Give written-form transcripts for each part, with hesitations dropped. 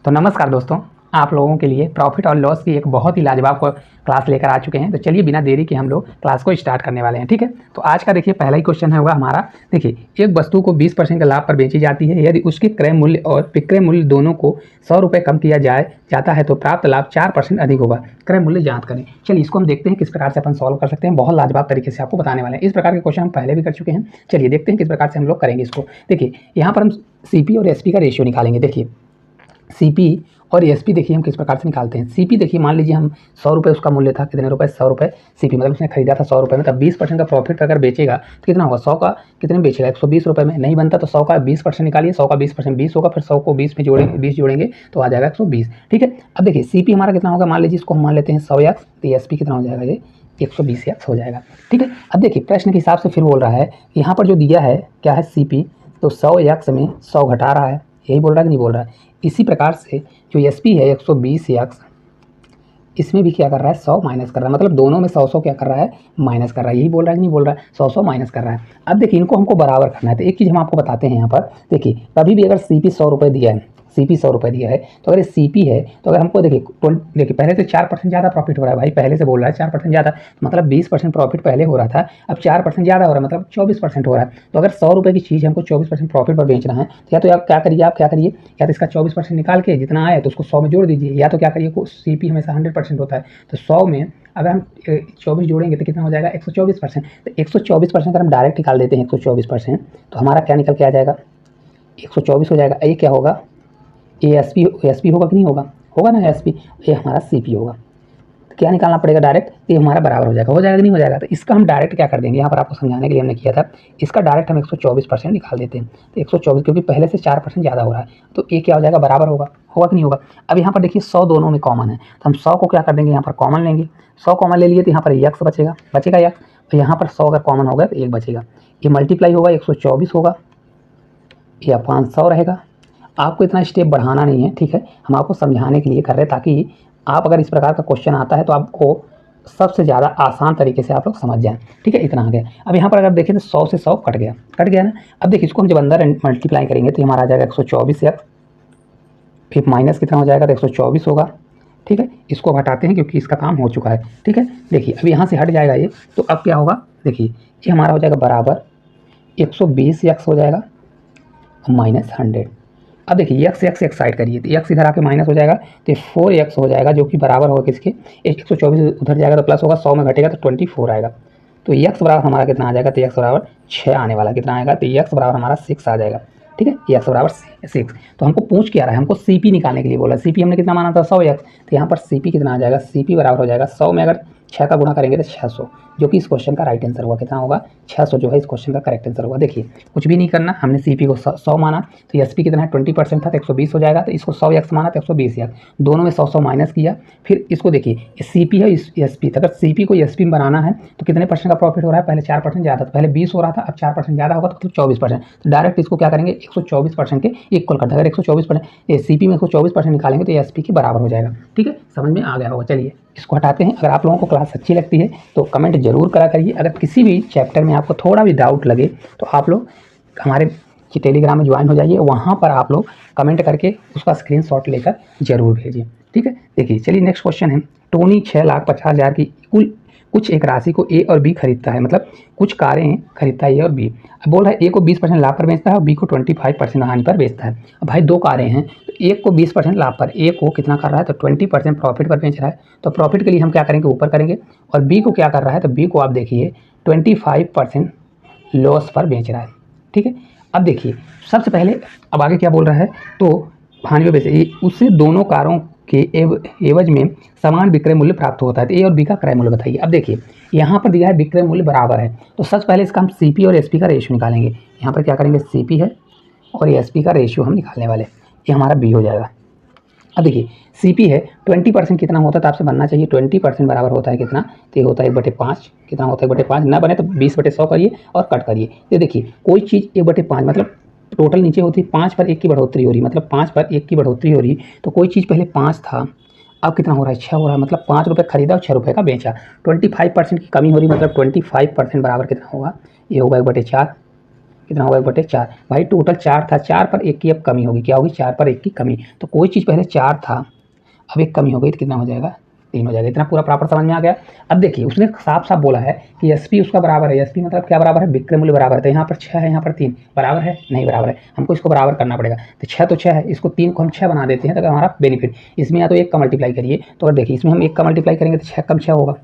तो नमस्कार दोस्तों, आप लोगों के लिए प्रॉफिट और लॉस की एक बहुत ही लाजवाब क्लास लेकर आ चुके हैं। तो चलिए बिना देरी के हम लोग क्लास को स्टार्ट करने वाले हैं। ठीक है, तो आज का देखिए पहला ही क्वेश्चन है होगा हमारा। देखिए, एक वस्तु को 20% के लाभ पर बेची जाती है। यदि उसके क्रय मूल्य और विक्रय मूल्य दोनों को 100 रुपये कम किया जाता है तो प्राप्त लाभ 4% अधिक होगा। क्रय मूल्य ज्ञात करें। चलिए इसको हम देखते हैं किस प्रकार से अपन सॉल्व कर सकते हैं। बहुत लाजवाब तरीके से आपको बताने वाले हैं। इस प्रकार के क्वेश्चन हम पहले भी कर चुके हैं। चलिए देखते हैं किस प्रकार से हम लोग करेंगे इसको। देखिए यहाँ पर हम CP और SP का रेशियो निकालेंगे। देखिए CP और SP देखिए हम किस प्रकार से निकालते हैं। CP देखिए मान लीजिए हम 100 रुपये उसका मूल्य था, कितने रुपए? 100 रुपये। CP मतलब उसने खरीदा था 100 रुपये में, तब 20% का प्रॉफिट अगर बेचेगा तो कितना होगा? 100 का कितने में बेचेगा? 120 रुपये में। नहीं बनता तो 100 का 20% निकालिए। 100 का 20% 20 होगा, फिर 100 को 20 में जोड़ेंगे, 20 जोड़ेंगे तो आ जाएगा 120। ठीक है, अब देखिए CP हमारा कितना होगा? मान लीजिए इसको हम मान लेते हैं 100 x, तो SP कितना हो जाएगा? ये 120 x हो जाएगा। ठीक है, अब देखिए प्रश्न के हिसाब से फिर बोल रहा है कि यहाँ पर जो दिया है क्या है? CP, तो 100 x में 100 घटा रहा है, यही बोल रहा है कि नहीं बोल रहा है? इसी प्रकार से जो SP है 120 x, इसमें भी क्या कर रहा है? 100 माइनस कर रहा है। मतलब दोनों में 100 क्या कर रहा है? माइनस कर रहा है। यही बोल रहा है कि नहीं बोल रहा है? 100 माइनस कर रहा है। अब देखिए इनको हमको बराबर करना है। तो एक चीज़ हम आपको बताते हैं यहाँ पर। देखिए कभी भी अगर CP 100 रुपये दिया है, CP 100 रुपये दिया है, तो अगर ये CP है तो अगर हमको देखिए पहले तो 4% ज़्यादा प्रॉफिट हो रहा है भाई, पहले से बोल रहा है 4% ज़्यादा, मतलब 20% प्रॉफिट पहले हो रहा था, अब 4% ज़्यादा हो रहा है, मतलब 24% हो रहा है। तो अगर 100 रुपये की चीज़ हमको 24% प्रॉफिट पर बेचना है तो या तो आप क्या करिए, या तो इसका 24% निकाल के जितना आए तो उसको 100 में जोड़ दीजिए, या तो क्या करिए, CP हमेशा 100% होता है, तो 100 में अगर हम 24 जोड़ेंगे तो कितना हो जाएगा? 124%। तो 124% अगर हम डायरेक्ट निकाल देते हैं 124%, तो हमारा क्या निकल के आ जाएगा? 124 हो जाएगा। ये क्या होगा? SP होगा कि नहीं होगा? होगा ना SP। ये हमारा CP होगा। तो क्या निकालना पड़ेगा? डायरेक्ट, ये हमारा बराबर हो जाएगा कि नहीं हो जाएगा? तो इसका हम डायरेक्ट क्या कर देंगे, यहाँ पर आपको समझाने के लिए हमने किया था, इसका डायरेक्ट हम 124% निकाल देते हैं। तो 124 क्योंकि पहले से 4% ज़्यादा हो रहा है, तो ये क्या हो जाएगा? बराबर होगा कि नहीं होगा? अब यहाँ पर देखिए 100 दोनों में कॉमन है, तो हम 100 को क्या कर देंगे? यहाँ पर कॉमन लेंगे। 100 कॉमन ले लिए तो यहाँ पर x बचेगा x, तो यहाँ पर 100 अगर कॉमन होगा तो 1 बचेगा। ये मल्टीप्लाई होगा, 124 होगा, या 500 रहेगा। आपको इतना स्टेप बढ़ाना नहीं है, ठीक है, हम आपको समझाने के लिए कर रहे हैं ताकि आप अगर इस प्रकार का क्वेश्चन आता है तो आपको सबसे ज़्यादा आसान तरीके से आप लोग समझ जाएं। ठीक है, इतना आ गया। अब यहाँ पर अगर देखें तो 100 से 100 कट गया ना। अब देखिए इसको हम जब अंदर मल्टीप्लाई करेंगे तो हमारा आ जाएगा 124 x, फिर माइनस कितना हो जाएगा? तो 124 होगा। ठीक है, इसको हटाते हैं क्योंकि इसका काम हो चुका है। ठीक है, देखिए अब यहाँ से हट जाएगा ये, तो अब क्या होगा? देखिए ये हमारा हो जाएगा बराबर 120 x हो जाएगा माइनस 100। अब देखिए x एक साइड करिए, तो x इधर आके माइनस हो जाएगा, तो 4x हो जाएगा, जो कि बराबर होगा किसके? 124 उधर जाएगा तो प्लस होगा, 100 में घटेगा तो 24 आएगा। तो x बराबर हमारा कितना आ जाएगा? तो x बराबर 6 आने वाला, कितना आएगा? तो x बराबर हमारा 6 आ जाएगा। ठीक है, x बराबर 6। तो हमको पूछ क्या रहा है? हमको CP निकालने के लिए बोला। CP हमने कितना माना था? 100x। तो यहाँ पर CP कितना आ जाएगा? CP बराबर हो जाएगा 100 में अगर 6 का गुणा करेंगे तो 600, जो कि इस क्वेश्चन का राइट आंसर हुआ। कितना होगा? 600 जो है इस क्वेश्चन का करेक्ट आंसर होगा। देखिए कुछ भी नहीं करना, हमने CP को 100 माना, तो SP कितना है? 20% था तो 120 हो जाएगा। तो इसको 100x माना तो 120x, दोनों में 100 माइनस किया। फिर इसको देखिए CP है SP, तो अगर CP को SP में बनाना है तो कितने परसेंट का प्रॉफिट हो रहा है? पहले 4% ज़्यादा था, पहले 20 हो रहा था, अब 4% ज़्यादा होगा तो 24%। तो डायरेक्ट इसको क्या करेंगे? 124% के इक्वल कर दें। अगर 124% CP में 124% निकालेंगे तो SP के बराबर हो जाएगा। ठीक है, समझ में आ गया होगा। चलिए इसको हटाते हैं। अगर आप लोगों को क्लास अच्छी लगती है तो कमेंट जरूर करा करिए। अगर किसी भी चैप्टर में आपको थोड़ा भी डाउट लगे तो आप लोग हमारे टेलीग्राम में ज्वाइन हो जाइए, वहाँ पर आप लोग कमेंट करके उसका स्क्रीनशॉट लेकर जरूर भेजिए। ठीक है, देखिए चलिए नेक्स्ट क्वेश्चन है। टोनी 6,50,000 की कुछ एक राशि को A और B खरीदता है, मतलब कुछ कारें खरीदता है A और B। अब बोल रहा है A को 20% लाभ पर बेचता है और B को 25% हानि पर बेचता है। अब भाई दो कारें हैं, तो एक को 20% लाभ पर, A को कितना कर रहा है? तो 20% प्रॉफिट पर बेच रहा है। तो प्रॉफिट के लिए हम क्या करेंगे? ऊपर करेंगे। और B को क्या कर रहा है? तो B को आप देखिए 25% लॉस पर बेच रहा है। ठीक है, अब देखिए सबसे पहले अब आगे क्या बोल रहा है? तो हानि पर बेचे, उससे दोनों कारों के एवज में समान विक्रय मूल्य प्राप्त होता है। तो A और B का क्रय मूल्य बताइए। अब देखिए यहाँ पर दिया है विक्रय मूल्य बराबर है, तो सबसे पहले इसका हम CP और SP का रेशियो निकालेंगे। यहाँ पर क्या करेंगे? CP है और SP का रेशियो हम निकालने वाले, ये हमारा B हो जाएगा। अब देखिए CP है 20%, कितना होता है? तो आपसे बनना चाहिए 20% बराबर होता है कितना? तो ये होता है 1/5। कितना होता है? 1/5 ना बने तो 20/100 करिए और कट करिए। तो देखिए कोई चीज़ 1/5 मतलब टोटल नीचे होती है 5 पर 1 की बढ़ोतरी हो रही, मतलब 5 पर 1 की बढ़ोतरी हो रही। तो कोई चीज़ पहले 5 था, अब कितना हो रहा है? 6 हो रहा है, मतलब 5 रुपये खरीदा और 6 रुपये का बेचा। 25% की कमी हो रही, मतलब 25% बराबर कितना होगा? ये होगा 1/4। कितना होगा 1/4। भाई टोटल 4 था, 4 पर 1 की अब कमी होगी, क्या होगी 4 पर 1 की कमी। तो कोई चीज़ पहले 4 था, अब 1 कमी हो गई तो कितना हो जाएगा 3 हो जाएगा। इतना पूरा प्रॉपर समझ में आ गया। अब देखिए उसने साफ साफ बोला है कि SP उसका बराबर है, SP मतलब क्या बराबर है, विक्रय मूल्य बराबर है। तो यहाँ पर 6 है, यहाँ पर 3 बराबर है, नहीं बराबर है, हमको इसको बराबर करना पड़ेगा। तो 6 तो 6 है, इसको 3 को हम 6 बना देते हैं तो हमारा बेनिफिट। इसमें या तो 1 का मल्टीप्लाई करिए, तो अगर देखिए इसमें हम 1 का मल्टीप्लाई करेंगे तो 6 कम 6 होगा,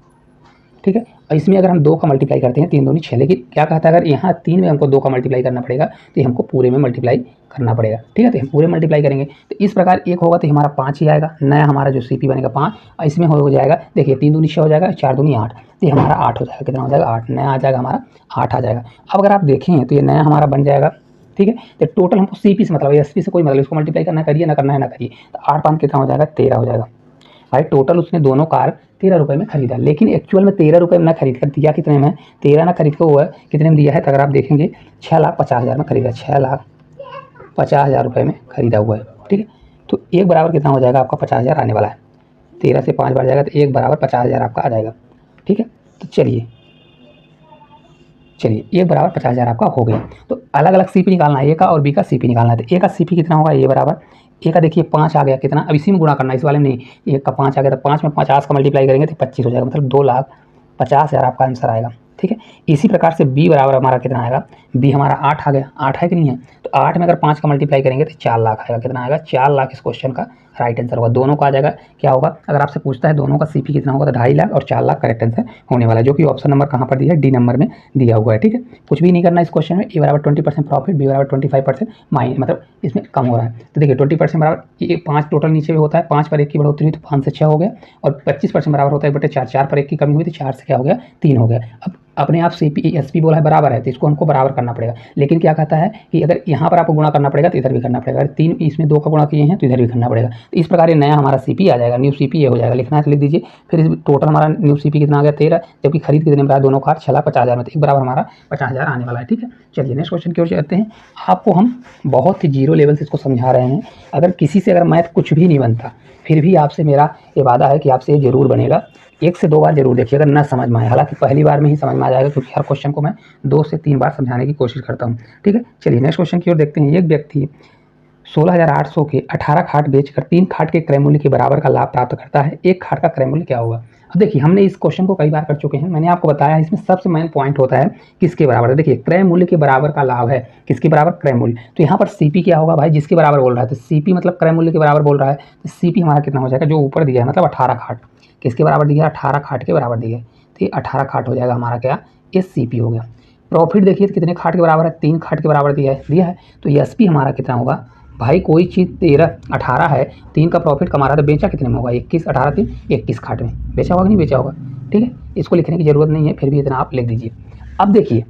ठीक है। और इसमें अगर हम 2 का मल्टीप्लाई करते हैं 3 दूनी 6, लेकिन क्या कहता है अगर यहाँ 3 में हमको 2 का मल्टीप्लाई करना पड़ेगा तो ये हमको पूरे में मल्टीप्लाई करना पड़ेगा, ठीक है। तो हम पूरे मल्टीप्लाई करेंगे तो इस प्रकार 1 होगा तो हमारा 5 ही आएगा, नया हमारा जो CP बनेगा 5। और इसमें हो जाएगा देखिए 3 दूनी 6 हो जाएगा, 4 दूनी 8, तो ये हमारा 8 हो जाएगा। कितना हो जाएगा 8, नया आ जाएगा हमारा 8 आ जाएगा। अब अगर आप देखें तो ये नया हमारा बन जाएगा, ठीक है। तो टोटल हमको CP से मतलब है, SP से कोई मतलब, इसको मल्टीप्लाई करना करिए ना करना है ना करिए। तो 8 5 कितना हो जाएगा 13 हो जाएगा। भाई टोटल उसने दोनों कार 13 रुपये में खरीदा, लेकिन एक्चुअल में 13 रुपये में ना खरीद कर दिया कितने में, 13 ना खरीद कर हुआ कितने में दिया है। तो अगर आप देखेंगे 6,50,000 में खरीदा, 6,50,000 रुपये में खरीदा हुआ है, ठीक है। तो 1 बराबर कितना हो जाएगा आपका 50,000 आने वाला है। 13 से 5 बार जाएगा तो 1 बराबर 50,000 आपका आ जाएगा, ठीक है। तो चलिए 1 बराबर 50,000 आपका हो गया। तो अलग अलग CP निकालना है, A का और B का CP निकालना है। तो A का CP कितना होगा, A बराबर A का देखिए 5 आ गया, कितना अब इसी में गुणा करना है, इस वाले में नहीं। 1 का 5 आ गया तो 5 में 50 का मल्टीप्लाई करेंगे तो 25 हो जाएगा, मतलब 2,50,000 आपका आंसर आएगा, ठीक है। इसी प्रकार से B बराबर हमारा कितना आएगा, B हमारा 8 आ गया, 8 है कि नहीं है। तो 8 में अगर 5 का मल्टीप्लाई करेंगे तो 4 लाख आएगा, कितना आएगा 4 लाख इस क्वेश्चन का राइट आंसर होगा। दोनों का आ जाएगा, क्या होगा अगर आपसे पूछता है दोनों का CP कितना होगा तो 2.5 लाख और 4 लाख करेक्ट आंसर होने वाला है, जो कि ऑप्शन नंबर कहाँ पर दिया है, D नंबर में दिया हुआ है, ठीक है। कुछ भी नहीं करना इस क्वेश्चन में। A बराबर 20% प्रॉफिट, B बराबर 25% माइनस, मतलब इसमें कम हो रहा है। तो देखिए 20% बराबर ये 5 टोटल नीचे भी होता है, 5 पर 1 की बढ़ोतरी हुई तो 5 से 6 हो गया, और 25% बराबर होता है 1/4, 4 पर 1 की कमी हुई तो 4 से क्या हो गया 3 हो गया। अब अपने आप CP SP बोला है बराबर है, तो इसको हमको बराबर करना पड़ेगा। लेकिन क्या कहता है कि अगर यहाँ पर आपको गुणा करना पड़ेगा तो इधर भी करना पड़ेगा, अगर 3 इसमें 2 का गुणा किए हैं तो इधर भी करना पड़ेगा। तो इस प्रकार ये नया हमारा CP आ जाएगा, न्यू CP ये हो जाएगा। लिखना है तो लिख दीजिए। फिर इस टोटल हमारा न्यू CP कितना आ गया 13, जबकि खरीद कितने में रहा दोनों कार 6,50,000 में, तो 1 बराबर हमारा 50,000 आने वाला है, ठीक है। चलिए नेक्स्ट क्वेश्चन की ओर चलते हैं। आपको हम बहुत ही जीरो लेवल से इसको समझा रहे हैं। अगर किसी से अगर मैथ कुछ भी नहीं बनता, फिर भी आपसे मेरा ये वादा है कि आपसे ये जरूर बनेगा। 1 से 2 बार जरूर देखिए, अगर ना समझ में आए, हालांकि पहली बार में ही समझ में आ जाएगा, क्योंकि हर क्वेश्चन को मैं 2 से 3 बार समझाने की कोशिश करता हूँ, ठीक है। चलिए नेक्स्ट क्वेश्चन की ओर देखते हैं। एक व्यक्ति 16,800 के 18 खाट बेचकर 3 खाट के क्रय मूल्य के बराबर का लाभ प्राप्त करता है, 1 खाट का क्रय मूल्य क्या होगा। अब देखिए हमने इस क्वेश्चन को कई बार कर चुके हैं, मैंने आपको बताया इसमें सबसे मेन पॉइंट होता है किसके बराबर है। देखिए क्रय मूल्य के बराबर का लाभ है, किसके बराबर, क्रय मूल्य। तो यहाँ पर CP क्या होगा भाई, जिसके बराबर बोल रहा है, तो CP मतलब क्रय मूल्य के बराबर बोल रहा है, तो CP हमारा कितना हो जाएगा, जो ऊपर दिया है मतलब 18 खाट, किसके बराबर दिया है, 18 खाट के बराबर दिया है। तो ये 18 खाट हो जाएगा हमारा क्या, ये CP हो गया। प्रॉफिट देखिए तो कितने खाट के बराबर है, 3 खाट के बराबर दिया है। तो SP हमारा कितना होगा भाई, कोई चीज़ 18 है, 3 का प्रॉफिट कमा रहा है तो बेचा कितने में होगा, 21, 18 3 21 खाट में बेचा होगा कि नहीं बेचा होगा, ठीक है। इसको लिखने की जरूरत नहीं है, फिर भी इतना आप लिख दीजिए। अब देखिए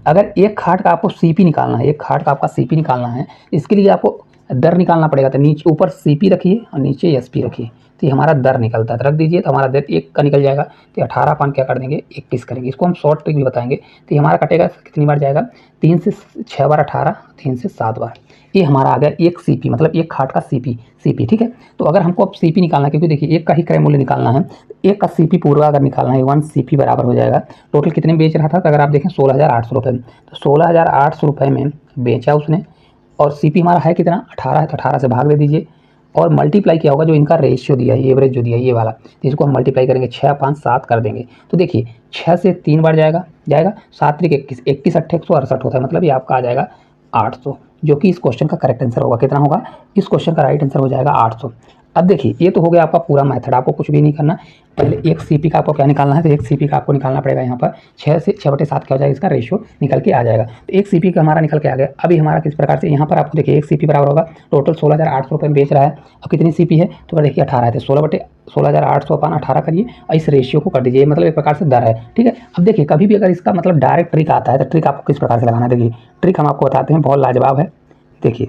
अगर 1 खाट का आपको CP निकालना है, 1 खाट का आपका CP निकालना है, इसके लिए आपको दर निकालना पड़ेगा। तो नीचे ऊपर CP रखिए और नीचे SP रखिए, तो ये हमारा दर निकलता है, तो रख दीजिए। तो हमारा दर 1 का निकल जाएगा, तो 18 पान क्या कर देंगे 21 करेंगे। इसको हम शॉर्ट ट्रिक भी बताएंगे। तो ये हमारा कटेगा कितनी बार जाएगा, 3 से 6 बार 18, 3 से 7 बार। ये हमारा आ गया 1 CP, मतलब 1 खाट का CP, ठीक है। तो अगर हमको अब CP निकालना है, क्योंकि देखिए 1 का ही क्रय मूल्य निकालना है, 1 का CP पूरा अगर निकालना है 1 CP बराबर हो जाएगा टोटल कितने में बेच रहा था। तो अगर आप देखें 16,800 रुपये में, तो 16,800 रुपये में बेचा उसने, और CP हमारा है कितना 18 है, तो 18 से भाग दे दीजिए और मल्टीप्लाई किया होगा जो इनका रेशियो दिया है, एवरेज जो दिया है ये वाला, जिसको हम मल्टीप्लाई करेंगे 6 5 7 कर देंगे। तो देखिए 6 से 3 बार जाएगा 7 3 21, 21 8 168 होता है, मतलब ये आपका आ जाएगा 800, जो कि इस क्वेश्चन का करेक्ट आंसर होगा। कितना होगा, इस क्वेश्चन का राइट आंसर हो जाएगा 800। अब देखिए ये तो हो गया आपका पूरा मेथड, आपको कुछ भी नहीं करना। पहले 1 CP का आपको क्या निकालना है, तो 1 CP का आपको निकालना पड़ेगा। यहाँ पर 6 से 6/7 क्या हो जाएगा, इसका रेशियो निकल के आ जाएगा। तो 1 CP का हमारा निकल के आ गया। अभी हमारा किस प्रकार से, यहाँ पर आपको देखिए 1 CP बराबर होगा टोटल 16,800 रुपये में बेच रहा है। अब कितनी CP है, तो देखिए 18 है, तो 16,800 अपन 18 करिए और इस रेशियो को कर दीजिए, मतलब एक प्रकार से दर है, ठीक है। अब देखिए कभी भी अगर इसका मतलब डायरेक्ट ट्रिक आता है, तो ट्रिक आपको किस प्रकार से लगाना है, देखिए ट्रिक हम आपको बताते हैं, बहुत लाजवाब है। देखिए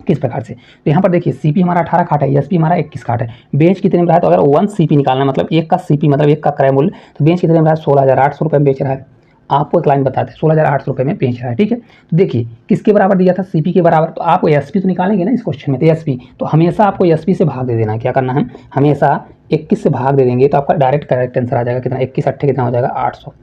किस प्रकार से, तो यहाँ पर देखिए CP हमारा 18 खाट है, SP हमारा 21 खाट है। बेच कितने में रहा है, तो अगर 1 CP निकालना है, मतलब 1 का CP मतलब 1 का क्रय मूल्य, तो बेच कितने में रहा है 16,800 रुपये में बेच रहा है। आपको एक लाइन बताते हैं 16,800 रुपये में बेच रहा है, ठीक है। तो देखिए किसके बराबर दिया था, CP के बराबर। तो आप SP तो निकालेंगे ना इस क्वेश्चन में, तो SP तो हमेशा आपको SP से भाग दे देना है। क्या करना है, हमेशा 21 से भाग दे देंगे तो आपका डायरेक्ट करेक्ट आंसर आ जाएगा कितना, 21 8 कितना हो जाएगा 800।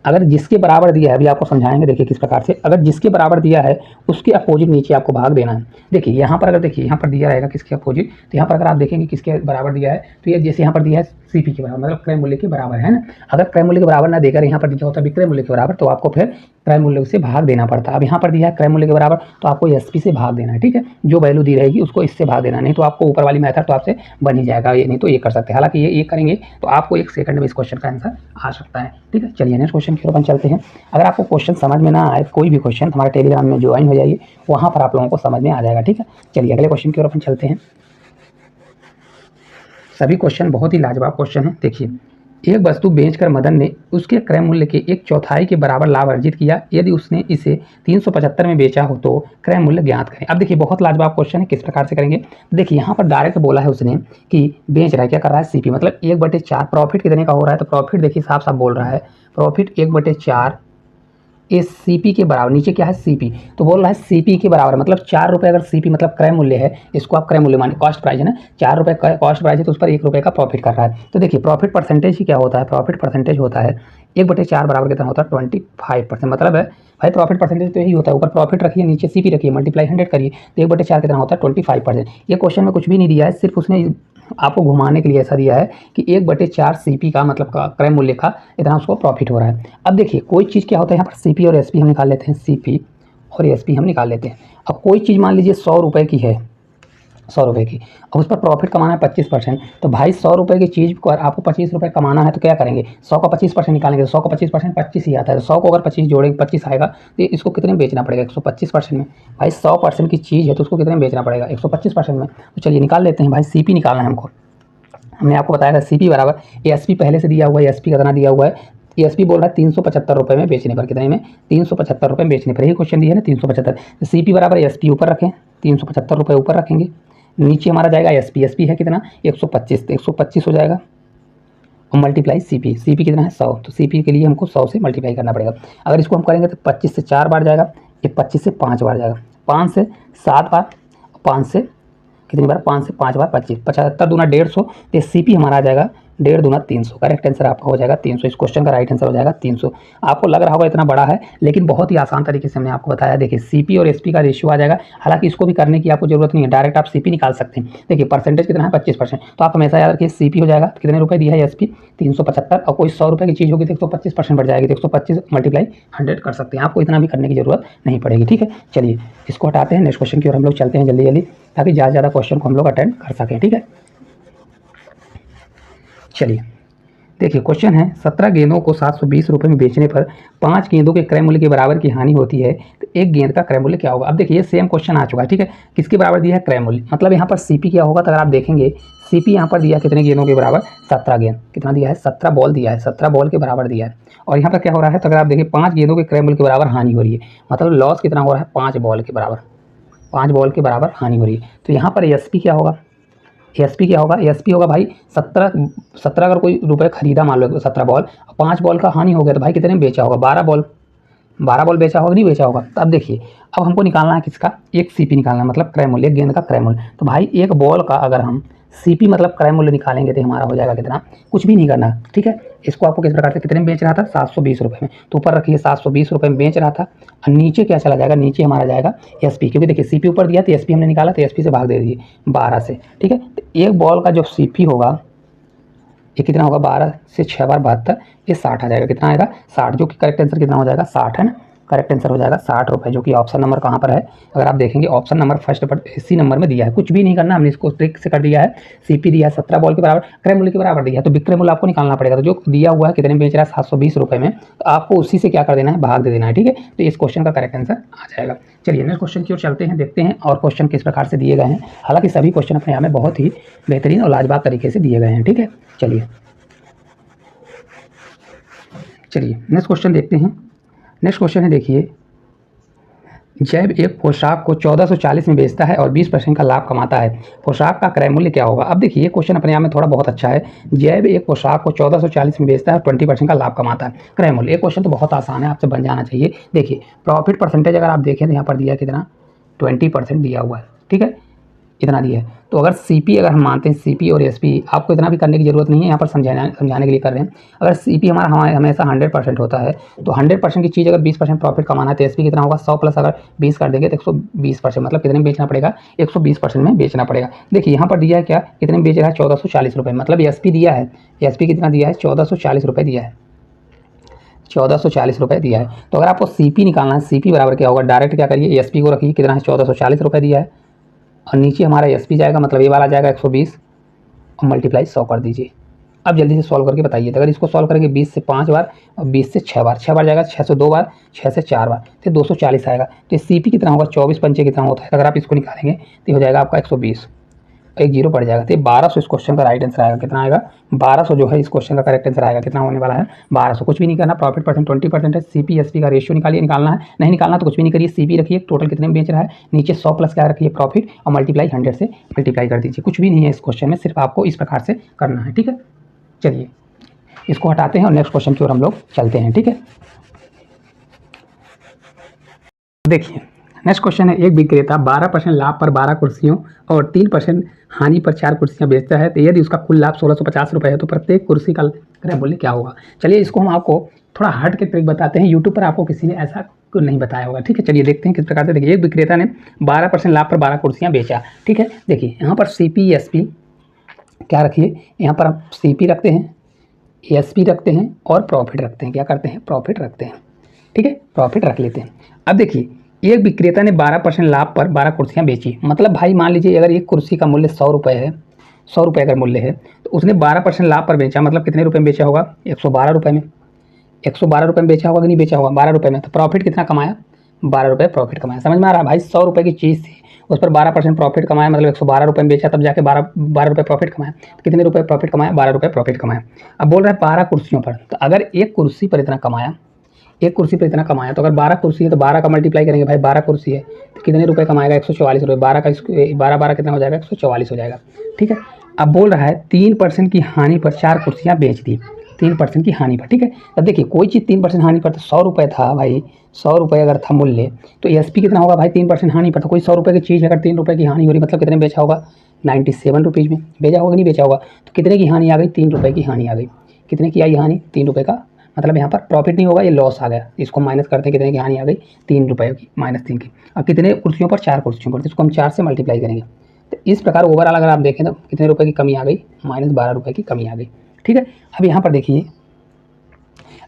अगर जिसके बराबर दिया है, अभी आपको समझाएंगे देखिए किस प्रकार से, अगर जिसके बराबर दिया है उसके अपोजिट नीचे आपको भाग देना है। देखिए यहाँ पर अगर देखिए यहाँ पर दिया रहेगा किसके अपोजिट, तो यहाँ पर अगर आप देखेंगे किसके बराबर दिया है, तो ये जैसे यहाँ पर दिया है सीपी के बराबर, मतलब क्रय मूल्य के बराबर है ना। अगर क्रय मूल्य के बराबर ना देकर यहाँ पर दिया होता विक्रय मूल्य के बराबर, तो आपको फिर क्रय मूल्य से भाग देना पड़ता है। अब यहाँ पर दिया है क्रय मूल्य के बराबर, तो आपको एसपी से भाग देना है, ठीक है। जो वैल्यू दी रहेगी उसको इससे भाग देना, नहीं तो आपको ऊपर वाली मेथड तो आपसे बन ही जाएगा, ये नहीं तो ये कर सकते हैं। हालांकि ये करेंगे तो आपको 1 सेकंड में इस क्वेश्चन का आंसर आ सकता है, ठीक है। चलिए नेक्स्ट क्वेश्चन की ओर अपन चलते हैं। अगर आपको क्वेश्चन समझ में ना आए, कोई भी क्वेश्चन, हमारे टेलीग्राम में ज्वाइन हो जाइए, वहाँ पर आप लोगों को समझ में आ जाएगा, ठीक है। चलिए अगले क्वेश्चन की ओर अपन चलते हैं। सभी क्वेश्चन बहुत ही लाजवाब क्वेश्चन है। देखिए, एक वस्तु बेचकर मदन ने उसके क्रय मूल्य के 1/4 के बराबर लाभ अर्जित किया। यदि उसने इसे 375 में बेचा हो तो क्रय मूल्य ज्ञात करें। अब देखिए बहुत लाजवाब क्वेश्चन है, किस प्रकार से करेंगे। देखिए यहाँ पर डायरेक्ट बोला है उसने कि बेच रहा है, क्या कर रहा है, सीपी, मतलब 1/4। प्रॉफिट कितने का हो रहा है, तो प्रॉफिट देखिए साफ साफ बोल रहा है, प्रॉफिट 1/4 इस सीपी के बराबर, नीचे क्या है सीपी, तो बोल रहा है सीपी के बराबर, मतलब 4 रुपये अगर सीपी मतलब क्रय मूल्य है, इसको आप क्रय मूल्य माने, कॉस्ट प्राइस है ना, 4 रुपये का कॉस्ट प्राइस है, तो उस पर 1 रुपये का प्रॉफिट कर रहा है। तो देखिए प्रॉफिट परसेंटेज ही क्या होता है, प्रॉफिट परसेंटेज होता है 1/4 बराबर कितना होता है 25%। मतलब है भाई प्रॉफिट परसेंटेज तो यही होता है, ऊपर प्रॉफिट रखिए नीचे सीपी रखिए, मल्टीप्लाई 100 करिए, तो 1/4 कितना होता है 25%। ये क्वेश्चन में कुछ भी नहीं दिया है, सिर्फ उसने आपको घुमाने के लिए ऐसा दिया है कि 1/4 सीपी का मतलब क्रय मूल्य का इतना उसको प्रॉफिट हो रहा है। अब देखिए कोई चीज़ क्या होता है, यहाँ पर सीपी और एसपी हम निकाल लेते हैं, सीपी और एसपी हम निकाल लेते हैं। अब कोई चीज़ मान लीजिए 100 रुपये की है, 100 रुपये की, और उस पर प्रॉफिट कमाना है 25%, तो भाई 100 रुपये की चीज़ को आपको 25 रुपये कमाना है, तो क्या करेंगे, 100 का 25% निकालेंगे, तो 100 का 25% 25 ही आता है। तो 100 को अगर 25 जोड़ेंगे 25 आएगा, तो इसको कितने में बेचना पड़ेगा, 125% में। भाई 100% की चीज़ है तो उसको कितने में बेचना पड़ेगा, 125% में। तो चलिए निकाल लेते हैं भाई, सीपी निकालना है हमको। हमने आपको बताया था सीपी बराबर एसपी पहले से दिया हुआ है, एसपी कितना दिया हुआ है, एसपी बोल रहा है 375 रुपये में बेचने पर, कितने में, 375 रुपये में बेचने पर, यही क्वेश्चन दिया है ना 375। तो सीपी बराबर एसपी ऊपर रखें, 375 रुपये ऊपर रखेंगे, नीचे हमारा जाएगा एसपी, एसपी है कितना 125, तो 125 हो जाएगा, और मल्टीप्लाई सीपी, सीपी कितना है 100, तो सीपी के लिए हमको 100 से मल्टीप्लाई करना पड़ेगा। अगर इसको हम करेंगे तो 25 से 4 बार जाएगा, ये 25 से 5 बार जाएगा, 5 से 7 बार, 5 से कितनी बार, 5 से 5 बार 25, 75 दूना 150, तो सीपी हमारा आ जाएगा 1.5 दूना 300। करेक्ट आंसर आपका हो जाएगा 300, इस क्वेश्चन का राइट आंसर हो जाएगा 300। आपको लग रहा होगा इतना बड़ा है, लेकिन बहुत ही आसान तरीके से हमने आपको बताया। देखिए सीपी और एसपी का रेशियो आ जाएगा, हालांकि इसको भी करने की आपको जरूरत नहीं है, डायरेक्ट आप सीपी निकाल सकते हैं। देखिए परसेंटेज कितना है 25%, तो आप हमेशा याद रखिए सीपी हो जाएगा, कितने रुपये दिया है एसपी 375, और कोई 100 रुपये की चीज़ होगी तो 125% बढ़ जाएगी, तो 125 मल्टीप्लाई 100 कर सकते हैं, आपको इतना भी करने की जरूरत नहीं पड़ेगी, ठीक है। चलिए इसको हटाते हैं, नेक्स्ट क्वेश्चन की ओर हम लोग चलते हैं जल्दी जल्दी, ताकि ज़्यादा क्वेश्चन को हम लोग अटेंड कर सकें, ठीक है। चलिए देखिए क्वेश्चन है, 17 गेंदों को 720 रुपये में बेचने पर 5 गेंदों के क्रय मूल्य के बराबर की हानि होती है, तो एक गेंद का क्रय मूल्य क्या होगा। अब देखिए सेम क्वेश्चन आ चुका है, ठीक है। किसके बराबर दिया है, क्रय मूल्य, मतलब यहाँ पर सीपी क्या होगा, तो अगर आप देखेंगे सीपी यहाँ पर दिया कितने गेंदों के बराबर, 17 गेंद, कितना दिया है 17 बॉल दिया है, 17 बॉल के बराबर दिया है। और यहाँ पर क्या हो रहा है, तो अगर आप देखिए 5 गेंदों के क्रय मूल्य के बराबर हानि हो रही है, मतलब लॉस कितना हो रहा है 5 बॉल के बराबर, 5 बॉल के बराबर हानि हो रही है। तो यहाँ पर एसपी क्या होगा, एसपी क्या होगा, एसपी होगा भाई 17 अगर कोई रुपए खरीदा मान लो 17 बॉल, 5 बॉल का हानि हो गया, तो भाई कितने में बेचा होगा, 12 बॉल बेचा होगा, नहीं बेचा होगा। तो अब देखिए अब हमको निकालना है किसका, एक सीपी निकालना है, मतलब क्रय मूल्य, गेंद का क्रय मूल्य। तो भाई एक बॉल का अगर हम सीपी मतलब क्रय मूल्य निकालेंगे तो हमारा हो जाएगा कितना, कुछ भी नहीं करना, ठीक है। इसको आपको किस प्रकार से कितने में बेच रहा था, 720 रुपये में, तो ऊपर रखिए 720 रुपये में बेच रहा था, और नीचे क्या चला जाएगा, नीचे हमारा जाएगा एसपी, क्योंकि देखिए सीपी ऊपर दिया तो एसपी हमने निकाला, तो एसपी से भाग दे दिए 12 से, ठीक है। तो एक बॉल का जो सीपी होगा ये कितना होगा, 12 से 6 बार 72, ये 60 आ जाएगा, कितना आएगा 60, जो कि करेक्ट आंसर कितना हो जाएगा 60 है ना, करेक्ट आंसर हो जाएगा 60 रुपये, जो कि ऑप्शन नंबर कहाँ पर है, अगर आप देखेंगे ऑप्शन नंबर फर्स्ट पर इसी नंबर में दिया है, कुछ भी नहीं करना, हमने इसको ट्रिक से कर दिया है। सीपी दिया है 17 बॉल के बराबर, क्रय मूल्य के बराबर दिया है, तो विक्रय मूल्य आपको निकालना पड़ेगा, तो जो दिया हुआ है कितने में बेच रहा है 720 रुपये में, तो आपको उसी से क्या कर देना है, भाग दे देना है, ठीक है। तो इस क्वेश्चन का करेक्ट आंसर आ जाएगा। चलिए नेक्स्ट क्वेश्चन की ओर चलते हैं, देखते हैं और क्वेश्चन किस प्रकार से दिए गए हैं। हालांकि सभी क्वेश्चन अपने यहाँ में बहुत ही बेहतरीन और लाजवाब तरीके से दिए गए हैं, ठीक है। चलिए नेक्स्ट क्वेश्चन देखते हैं। नेक्स्ट क्वेश्चन है, देखिए जैब एक पोशाक को 1440 में बेचता है और 20% का लाभ कमाता है, पोशाक का क्रय मूल्य क्या होगा। अब देखिए ये क्वेश्चन अपने आप में थोड़ा बहुत अच्छा है। जैब एक पोशाक को 1440 में बेचता है और 20% का लाभ कमाता है, क्रय मूल्य। ये क्वेश्चन तो बहुत आसान है, आपसे बन जाना चाहिए। देखिए प्रॉफिट परसेंटेज अगर आप देखें तो यहाँ पर दिया कितना 20% दिया हुआ है, ठीक है। इतना दिया है। तो अगर CP अगर हम मानते हैं CP और SP, आपको इतना भी करने की ज़रूरत नहीं है, यहाँ पर समझाने के लिए कर रहे हैं। अगर CP हमारा हमेशा 100% होता है, तो 100% की चीज़ अगर 20% प्रॉफिट कमाना है तो SP कितना होगा, 100 प्लस अगर 20 कर देंगे तो 120%, मतलब कितने में बेचना पड़ेगा, 120% में बेचना पड़ेगा। देखिए यहाँ पर दिया है क्या, कितने में बेच रहा है, 1440 रुपये, मतलब SP दिया है, SP कितना दिया है, 1440 रुपये दिया है, 1440 रुपये दिया है। तो अगर आपको CP निकालना है, CP बराबर क्या होगा, डायरेक्ट क्या करिए, SP को रखिए, कितना है, 1440 रुपये दिया है, और नीचे हमारा SP जाएगा, मतलब ये वाला जाएगा 120 और मल्टीप्लाई 100 कर दीजिए। अब जल्दी से सॉल्व करके बताइए। तो अगर इसको सॉल्व करेंगे 20 से 5 बार और 20 से 6 बार, 6 बार जाएगा, 6 से 2 बार, 6 से 4 बार, तो 240 आएगा। तो CP कितना होगा, 24 पंचे कितना होता है, अगर आप इसको निकालेंगे तो हो जाएगा आपका 120, एक जीरो पड़ जाएगा। तो 1200 इस क्वेश्चन का राइट आंसर आएगा। कितना आएगा, 1200 जो है इस क्वेश्चन का करेक्ट आंसर आएगा। कितना होने वाला है, 1200। कुछ भी नहीं करना, प्रॉफिट परसेंट 20% है, CP SP का रेशियो निकालिए, निकालना है, नहीं निकालना तो कुछ भी नहीं करिए, CP रखिए, टोटल कितने में बेच रहा है, नीचे 100 प्लस क्या रखिए प्रॉफिट, और मल्टीप्लाई 100 से मल्टीप्लाई कर दीजिए। कुछ भी नहीं है इस क्वेश्चन में, सिर्फ आपको इस प्रकार से करना है, ठीक है। चलिए इसको हटाते हैं और नेक्स्ट क्वेश्चन की ओर हम लोग चलते हैं, ठीक है। देखिए नेक्स्ट क्वेश्चन है, एक विक्रेता 12% लाभ पर 12 कुर्सियों और 3% हानि पर 4 कुर्सियां बेचता है, तो यदि उसका कुल लाभ 1650 रुपये है तो प्रत्येक कुर्सी का क्रय मूल्य क्या होगा। चलिए इसको हम आपको थोड़ा हट के ट्रिक बताते हैं, यूट्यूब पर आपको किसी ने ऐसा नहीं बताया होगा, ठीक है। चलिए देखते हैं किस प्रकार से। देखिए एक विक्रेता ने 12% लाभ पर 12 कुर्सियाँ बेचा, ठीक है। देखिए यहाँ पर CP SP क्या रखिए, यहाँ पर आप CP रखते हैं, SP रखते हैं और प्रॉफिट रखते हैं, क्या करते हैं, प्रॉफिट रखते हैं, ठीक है, प्रॉफिट रख लेते हैं। अब देखिए एक विक्रेता ने 12% लाभ पर 12 कुर्सियां बेची, मतलब भाई मान लीजिए अगर एक कुर्सी का मूल्य 100 रुपये है, 100 रुपये अगर मूल्य है, तो उसने 12% लाभ पर बेचा, मतलब कितने रुपये में बेचा होगा, 112 रुपये में, 112 रुपये में बेचा होगा कि नहीं बेचा होगा, 12 रुपये में। तो प्रॉफिट कितना कमाया, 12 रुपये प्रॉफिट कमाया। समझ में आ रहा है भाई, 100 रुपये की चीज़ थी, उस पर 12% प्रॉफिट कमाया, मतलब 112 रुपये में बेचा, तब जाके 12 रुपये प्रॉफिट कमाया। तो कितने रुपये प्रॉफिट कमाया, 12 रुपये प्रॉफिट कमाया। अब बोल रहा है 12 कुर्सियों पर, तो अगर एक कुर्सी पर इतना कमाया, एक कुर्सी पर इतना कमाया, तो अगर 12 कुर्सी है तो 12 का मल्टीप्लाई करेंगे भाई, 12 कुर्सी है तो कितने रुपए कमाएगा, 144 रुपये, 12 का 12 कितना हो जाएगा, 144 हो जाएगा, ठीक है। अब बोल रहा है 3% की हानि पर 4 कुर्सियाँ बेच दी, 3% की हानि पर, ठीक है। अब देखिए कोई चीज़ 3% हानि पर, तो 100 रुपये था भाई, 100 रुपये अगर था मूल्य, तो SP कितना होगा भाई, 3% हानि पर, तो कोई 100 रुपये की चीज़ अगर 3 रुपये की हानि हो रही, मतलब कितने बेचा होगा, 97 रुपीज़ में बेचा होगा, नहीं बेचा होगा। तो कितने की हानि आ गई, 3 रुपये की हानि आ गई। कितने की आई हानि, 3 रुपये का, मतलब यहाँ पर प्रॉफिट नहीं होगा, ये लॉस आ गया। इसको माइनस करते हैं, कितने की हानि आ गई, 3 रुपये की, -3 की। अब कितने कुर्सियों पर, 4 कुर्सियों पर, इसको हम 4 से मल्टीप्लाई करेंगे। तो इस प्रकार ओवरऑल अगर आप देखें तो कितने रुपये की कमी आ गई, -12 रुपये की कमी आ गई, ठीक है। अब यहाँ पर देखिए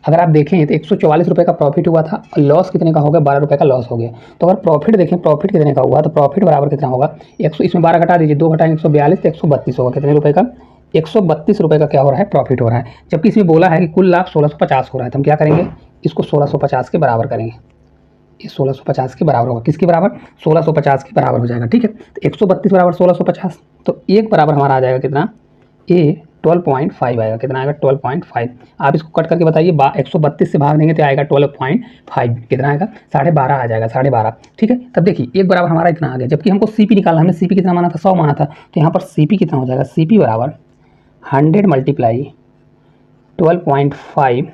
अगर आप देखें तो 144 रुपये का प्रॉफिट हुआ था और लॉस कितने का हो गया, 12 रुपये का लॉस हो गया। तो अगर प्रॉफिट देखें, प्रॉफिट कितने का हुआ, तो प्रॉफिट बराबर कितना होगा, 100, इसमें 12 घटा दीजिए, 2 घटाएंगे 142, तो 132 होगा। कितने रुपये का, 132 रुपये का क्या हो रहा है, प्रॉफिट हो रहा है। जबकि इसमें बोला है कि कुल लाभ 1650 हो रहा है, तो हम क्या करेंगे, इसको 1650 के बराबर करेंगे। ये 1650 के बराबर होगा, किसके बराबर, 1650 के बराबर हो जाएगा, ठीक है। तो 132 बराबर 1650, तो एक बराबर हमारा आ जाएगा कितना, ये 12.5 आएगा। कितना आएगा, 12.5। आप इसको कट करके बताइए, 132 से भाग देंगे तो आएगा 12.5, कितना आएगा, 12.5 आ जाएगा, 12.5, ठीक है। तब देखिए एक बराबर हमारा इतना आ गया, जबकि हमको CP निकालना, हमने CP कितना माना था, 100 माना था। तो यहाँ पर CP कितना हो जाएगा, CP बराबर 100 मल्टीप्लाई 12.5,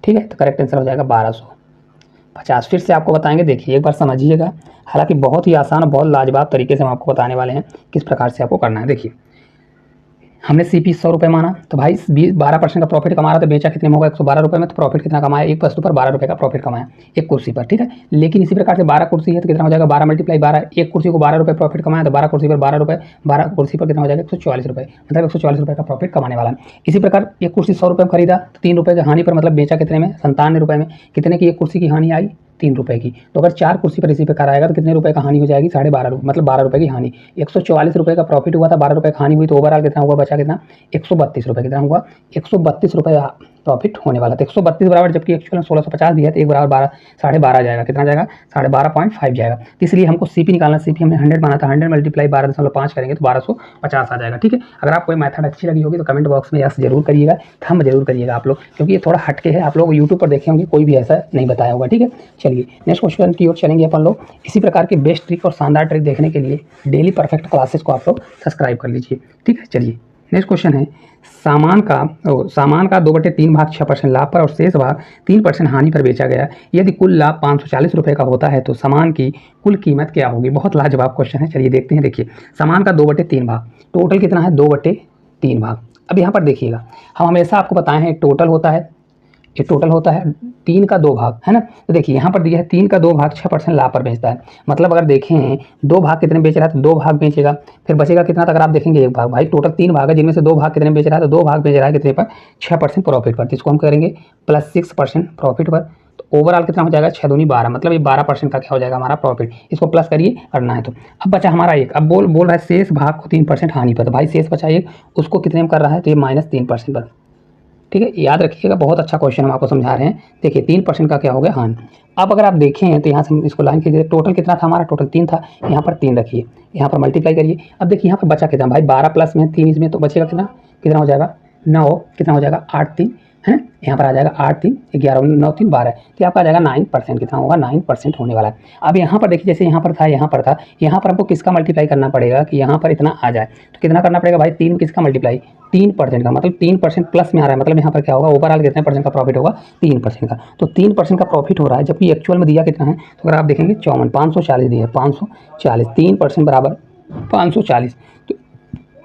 ठीक है। तो करेक्ट आंसर हो जाएगा 1250। फिर से आपको बताएंगे, देखिए एक बार समझिएगा, हालांकि बहुत ही आसान और बहुत लाजवाब तरीके से हम आपको बताने वाले हैं किस प्रकार से आपको करना है। देखिए हमने CP 100 रुपये माना, तो भाई 12% का प्रॉफिट कमा रहा था, बेचा कितने में होगा, 112 रुपये में। तो प्रॉफिट कितना कमाया, एक वस्तु पर 12 रुपये का प्रॉफिट कमाया, एक कुर्सी पर, ठीक है। लेकिन इसी प्रकार से 12 कुर्सी है तो कितना हो जाएगा, 12 मल्टीप्लाई 12, एक कुर्सी को 12 रुपये प्रॉफिट कमाया, तो 12 कुर्सी पर 12 रुपये, 12 कुर्सी पर कितना हो जाएगा, 144 रुपये, मतलब 144 रुपये का प्रॉफिट कमाने वाला है। इसी प्रकार एक कुर्सी 100 रुपये में खरीदा, तो 3 रुपये की हानि पर, मतलब बेचा कितने में, 97 रुपये में। कितने की एक कुर्सी की हानि आई, 3 रुपये की। तो अगर 4 कुर्सी पर इसी प्रकार आएगा तो कितने रुपये का हानि हो जाएगी, 12.5 रुपये, मतलब 12 रुपये की हानि। 144 रुपये का प्रॉफिट हुआ था, 12 रुपये की हानि हुई, तो ओवरऑल कितना हुआ, बचा कितना, 132 रुपये। कितना हुआ, 132 रुपये प्रॉफिट होने वाला था। 132 बराबर, जबकि एक्चुअल में 1650 दिया है, तो एक बराबर 12.5 जाएगा। कितना जाएगा, 12.5 जाएगा। इसलिए हमको CP निकालना, CP हमने 100 माना था, 100 मल्टीप्लाई 12.5 करेंगे तो 1250 आ जाएगा, ठीक है। अगर आपको मेथड अच्छी लगी होगी तो कमेंट बॉक्स में यस जरूर करिएगा, थंब जरूर करिएगा आप लोग, क्योंकि ये थोड़ा हटके है, आप लोग यूट्यूब पर देखे होंगे, कोई भी ऐसा नहीं बताया होगा, ठीक है। चलिए नेक्स्ट क्वेश्चन की ओर चलेंगे अपन लोग। इसी प्रकार के बेस्ट ट्रिक और शानदार ट्रिक देखने के लिए डेली परफेक्ट क्लासेस को आप लोग सब्सक्राइब कर लीजिए, ठीक है। चलिए नेक्स्ट क्वेश्चन है सामान का 2/3 भाग 6% लाभ पर और शेष भाग 3% हानि पर बेचा गया। यदि कुल लाभ 540 रुपये का होता है तो सामान की कुल कीमत क्या होगी। बहुत लाजवाब क्वेश्चन है, चलिए देखते हैं। देखिए सामान का 2/3 भाग, टोटल कितना है 2/3 भाग। अब यहाँ पर देखिएगा, हम हमेशा आपको बताए हैं टोटल होता है, ये टोटल होता है 3 का 2 भाग, है ना। तो देखिए यहाँ पर दिया है 3 का 2 भाग 6% लाभ पर बेचता है। मतलब अगर देखें 2 भाग कितने बेच रहा है तो 2 भाग बेचेगा, फिर बचेगा कितना। तो अगर आप देखेंगे 1 भाग, भाई टोटल 3 भाग है जिनमें से 2 भाग कितने बेच रहा है तो 2 भाग बेच रहा है कितने पर 6% प्रॉफिट पर। जिसको हम करेंगे +6% प्रॉफिट पर। तो ओवरऑल कितना हो जाएगा 6 दूनी 12, मतलब ये 12% का क्या हो जाएगा हमारा प्रॉफिट। इसको प्लस करिए करना है तो। अब बचा हमारा एक, अब बोल रहा है शेष भाग को 3% हानि पर। तो भाई शेष बचा एक, उसको कितने में कर रहा है तो ये -3% पर। ठीक है, याद रखिएगा, बहुत अच्छा क्वेश्चन हम आपको समझा रहे हैं। देखिए 3% का क्या हो गया हानि। अब अगर आप देखें तो यहाँ से इसको लाइन कीजिए, टोटल कितना था हमारा, टोटल 3 था, यहाँ पर 3 रखिए, यहाँ पर मल्टीप्लाई करिए। अब देखिए यहाँ पर बचा कितना भाई 12 प्लस में 3 इसमें, तो बचेगा कितना, कितना हो जाएगा 9, कितना हो जाएगा 8 3, है ना। यहाँ पर आ जाएगा 8 3 11 9 3 12, तो आपका आ जाएगा 9%, कितना होगा 9% होने वाला है। अब यहाँ पर देखिए जैसे यहाँ पर था, यहाँ पर था, यहाँ पर हमको किसका मल्टीप्लाई करना पड़ेगा कि यहाँ पर इतना आ जाए। तो कितना करना पड़ेगा भाई 3 किसका मल्टीप्लाई 3% का, मतलब 3% प्लस में आ रहा है। मतलब यहाँ पर क्या होगा ओवरऑल कितने परसेंट का प्रॉफिट होगा 3% का। तो 3% का प्रॉफिट हो रहा है, जबकि एक्चुअल में दिया कितना है। तो अगर आप देखेंगे 54 540 दिया है, 540 3% बराबर 540, तो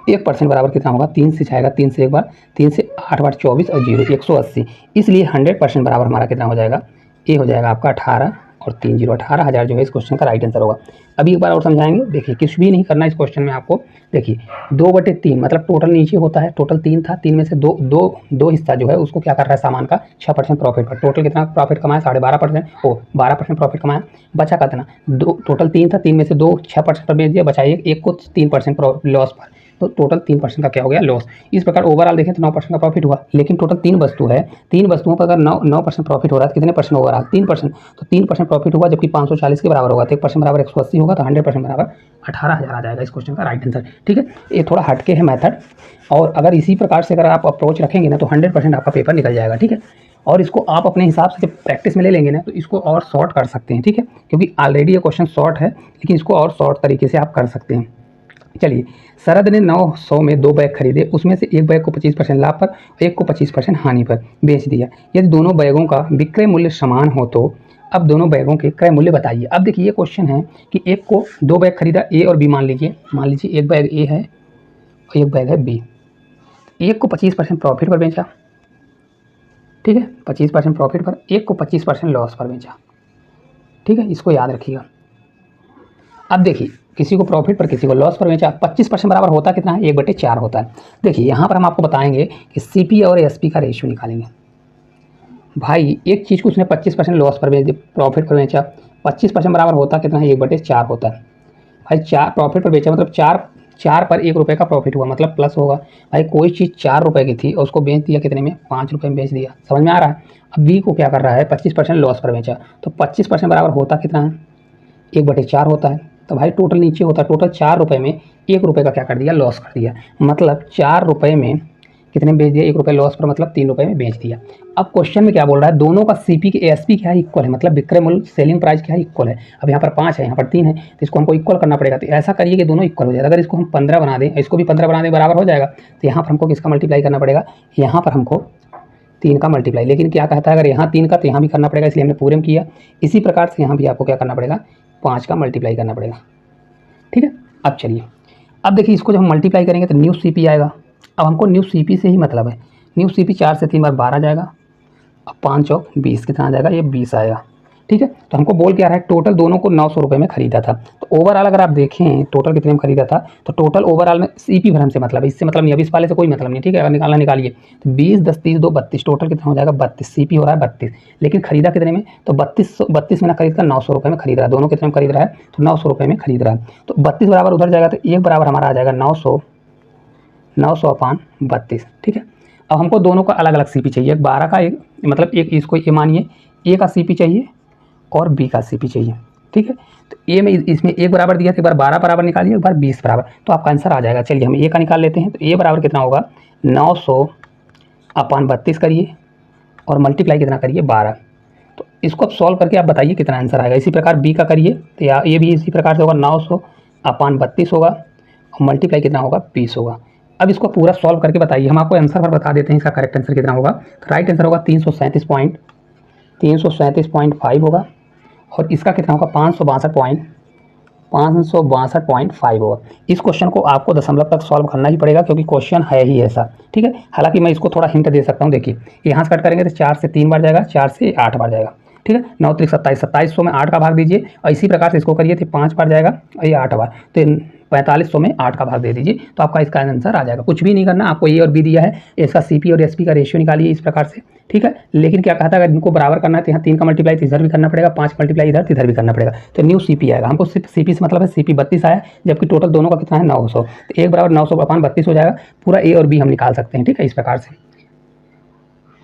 1% बराबर कितना होगा 3 से जाएगा, 3 से एक बार, 3 से 8 बार 24 और 0 180। इसलिए 100% बराबर हमारा कितना हो जाएगा, ये हो जाएगा आपका 18 और 3 0 18,000 जो है इस क्वेश्चन का राइट आंसर होगा। अभी एक बार और समझाएंगे। देखिए कुछ भी नहीं करना इस क्वेश्चन में आपको। देखिए 2/3 मतलब टोटल नीचे होता है, टोटल 3 था, 3 में से दो हिस्सा जो है उसको क्या कर रहा है सामान का 6% प्रॉफिट पर। टोटल कितना प्रॉफिट कमाया 12.5%, 12% प्रॉफिट कमाया। बचा कितना, टोटल 3 था, 3 में से 2 6% पर बेच दिया, बचा एक को 3% लॉस पर। तो टोटल 3% का क्या हो गया लॉस। इस प्रकार ओवरऑल देखें तो 9% का प्रॉफिट हुआ, लेकिन टोटल 3 वस्तु है, 3 वस्तुओं पर अगर 9% प्रॉफिट हो रहा है तो कितने परसेंट ओवरऑल 3%। तो 3% प्रॉफिट हुआ, जबकि 540 के बराबर होगा, तो 1% बराबर 180 होगा, तो 100% बराबर 18,000 आ जाएगा इस क्वेश्चन का राइट आंसर। ठीक है, ये थोड़ा हटके है मेथड, और अगर इसी प्रकार से अगर आप अप्रोच रखेंगे ना तो 100% आपका पेपर निकल जाएगा। ठीक है, और इसको आप अपने हिसाब से जब प्रैक्टिस में ले लेंगे ना तो इसको और शॉर्ट कर सकते हैं। ठीक है, क्योंकि ऑलरेडी ये क्वेश्चन शॉर्ट है, लेकिन इसको और शॉर्ट तरीके से आप कर सकते हैं। चलिए, शरद ने 900 में 2 बैग खरीदे, उसमें से एक बैग को 25% लाभ पर, एक को 25% हानि पर बेच दिया। यदि दोनों बैगों का विक्रय मूल्य समान हो तो अब दोनों बैगों के क्रय मूल्य बताइए। अब देखिए ये क्वेश्चन है कि एक को 2 बैग खरीदा, ए और बी मान लीजिए एक बैग ए है और एक बैग है बी। एक को 25% प्रॉफिट पर बेचा, ठीक है, 25% प्रॉफिट पर, एक को 25% लॉस पर बेचा। ठीक है, इसको याद रखिएगा। अब देखिए किसी को प्रॉफिट पर किसी को लॉस पर बेचा, 25% बराबर होता कितना है 1/4 होता है। देखिए यहाँ पर हम आपको बताएंगे कि सीपी और एसपी का रेशियो निकालेंगे। भाई एक चीज़ को उसने 25% लॉस पर बेच दिया, प्रॉफिट पर बेचा, 25% बराबर होता कितना है 1/4 होता है। भाई 4 प्रॉफिट पर बेचा मतलब 4 पर 1 रुपये का प्रॉफिट हुआ, मतलब प्लस होगा। भाई कोई चीज़ 4 रुपये की थी और उसको बेच दिया कितने में 5 रुपये में बेच दिया, समझ में आ रहा है। अब बी को क्या कर रहा है 25% लॉस पर बेचा, तो 25% बराबर होता कितना है 1/4 होता है। तो भाई टोटल नीचे होता है, टोटल 4 रुपये में 1 रुपये का क्या कर दिया लॉस कर दिया, मतलब 4 रुपये में कितने बेच दिया 1 रुपये लॉस पर, मतलब 3 रुपये में बेच दिया। अब क्वेश्चन में क्या बोल रहा है दोनों का सीपी के एएसपी क्या है इक्वल है, मतलब विक्रय मूल्य सेलिंग प्राइस क्या है इक्वल है। अब यहाँ पर 5 है यहाँ पर 3 है, तो इसको हमको इक्वल करना पड़ेगा। तो ऐसा करिए कि दोनों इक्वल हो जाए। अगर इसको हम 15 बना दें, इसको भी 15 बना दें बराबर हो जाएगा, तो यहाँ पर हमको किसका मल्टीप्लाई करना पड़ेगा, यहाँ पर हमको 3 का मल्टीप्लाई। लेकिन क्या कहता है अगर यहाँ 3 का तो यहाँ भी करना पड़ेगा, इसलिए हमने पूरे में किया। इसी प्रकार से यहाँ भी आपको क्या करना पड़ेगा 5 का मल्टीप्लाई करना पड़ेगा। ठीक है, अब चलिए, अब देखिए इसको जब हम मल्टीप्लाई करेंगे तो न्यू सीपी आएगा। अब हमको न्यू सीपी से ही मतलब है, न्यू सीपी 4 से 3 बार 12 जाएगा, अब 5 और 20 कितना आ जाएगा, ये 20 आएगा। ठीक है, तो हमको बोल क्या रहा है टोटल दोनों को 900 रुपये में खरीदा था। तो ओवरऑल अगर आप देखें टोटल कितने में खरीदा था, तो टोटल ओवरऑल में सीपी भर हमसे मतलब है, इससे मतलब नहीं, अभी इस वाले से कोई मतलब नहीं। ठीक है, अगर निकालना निकालिए तो 20 10 30 2 32, टोटल कितना हो जाएगा 32, सीपी हो रहा है 32, लेकिन खरीदा कितने में, तो 32 में ना खरीद कर 900 रुपये में खरीद रहा है। दोनों कितने में खरीद रहा है, तो 900 रुपये में खरीद रहा है। तो 32 बराबर उधर जाएगा, तो एक बराबर हमारा आ जाएगा 900 अपान 32। ठीक है, अब हमको दोनों का अलग अलग सीपी चाहिए, 12 का एक, मतलब एक इसको ये मानिए ए का सीपी चाहिए और बी का सीपी चाहिए। ठीक है, तो ए में इसमें एक बराबर दिया था, एक बार 12 बराबर निकालिए, एक बार 20 बराबर, तो आपका आंसर आ जाएगा। चलिए हम ए का निकाल लेते हैं। तो ए बराबर कितना होगा 900 अपान 32 करिए और मल्टीप्लाई कितना करिए 12। तो इसको आप सॉल्व करके आप बताइए कितना आंसर आएगा। इसी प्रकार बी का करिए, तो या ये भी इसी प्रकार से होगा 900 अपान 32 होगा और मल्टीप्लाई कितना होगा 20 होगा। अब इसको पूरा सॉल्व करके बताइए। हम आपको आंसर पर बता देते हैं इसका करेक्ट आंसर कितना होगा। तो राइट आंसर होगा 337.5 होगा और इसका कितना होगा 562.5 होगा। इस क्वेश्चन को आपको दशमलव तक सॉल्व करना ही पड़ेगा क्योंकि क्वेश्चन है ही ऐसा, ठीक है। हालांकि मैं इसको थोड़ा हिंट दे सकता हूँ। देखिए यहाँ से कट करेंगे तो 4 से 3 बार जाएगा, 4 से 8 बार जाएगा, ठीक है। 9 त्रिक 27, 2700 में 8 का भाग दीजिए और इसी प्रकार से इसको करिए तो 5 बार जाएगा और ये 8 बार, तो 4500 में 8 का भाग दे दीजिए तो आपका इसका आंसर आ जाएगा। कुछ भी नहीं करना, आपको ए और बी दिया है, इसका सीपी और एसपी का रेशियो निकालिए इस प्रकार से, ठीक है। लेकिन क्या कहा था, अगर इनको बराबर करना है तो यहाँ 3 का मल्टीप्लाई तो इधर भी करना पड़ेगा, 5 मल्टीप्लाई इधर तो इधर भी करना पड़ेगा, तो न्यू सीपी आएगा। हमको सिर्फ सीपी से मतलब है सीपी 32 आया, जबकि टोटल दोनों का कितना है 900, तो 1 बराबर 900/32 हो जाएगा। पूरा ए और बी हम निकाल सकते हैं, ठीक है। इस प्रकार से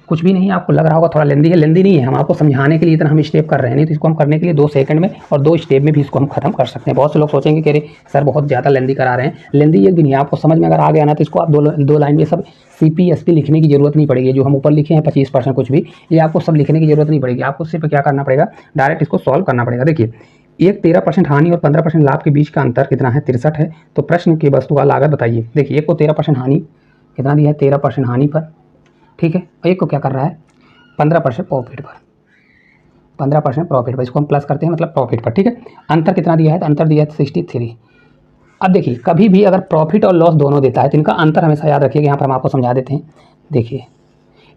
कुछ भी नहीं, आपको लग रहा होगा थोड़ा लेंदी है, लेंदी नहीं है, हम आपको समझाने के लिए इतना हम स्टेप कर रहे हैं, नहीं तो इसको हम करने के लिए 2 सेकंड में और 2 स्टेप में भी इसको हम खत्म कर सकते हैं। बहुत से लोग सोचेंगे कि अरे सर बहुत ज़्यादा लेंदी करा रहे हैं, लेंदी एक भी नहीं है। आपको समझ में अगर आ गया ना तो इसको आप दो लाइन में सब सीपी एसपी लिखने की जरूरत नहीं पड़ेगी। जो हम ऊपर लिखे हैं 25% कुछ भी, ये आपको सब लिखने की जरूरत नहीं पड़ेगी। आपको सिर्फ क्या करना पड़ेगा, डायरेक्ट इसको सॉल्व करना पड़ेगा। देखिए एक 13% हानि और 15% लाभ के बीच का अंतर कितना है, 63 है। तो प्रश्न की वस्तु का लागत बताइए। देखिए एक को 13% हानि कितना दिया है, 13% हानि पर, ठीक है। और एक को क्या कर रहा है 15% प्रॉफिट पर, 15% प्रॉफिट पर, इसको हम प्लस करते हैं मतलब प्रॉफिट पर, ठीक है। अंतर कितना दिया है, तो अंतर दिया है 63। अब देखिए कभी भी अगर प्रॉफिट और लॉस दोनों देता है तो इनका अंतर हमेशा याद रखिएगा। यहाँ पर हम आपको समझा देते हैं। देखिए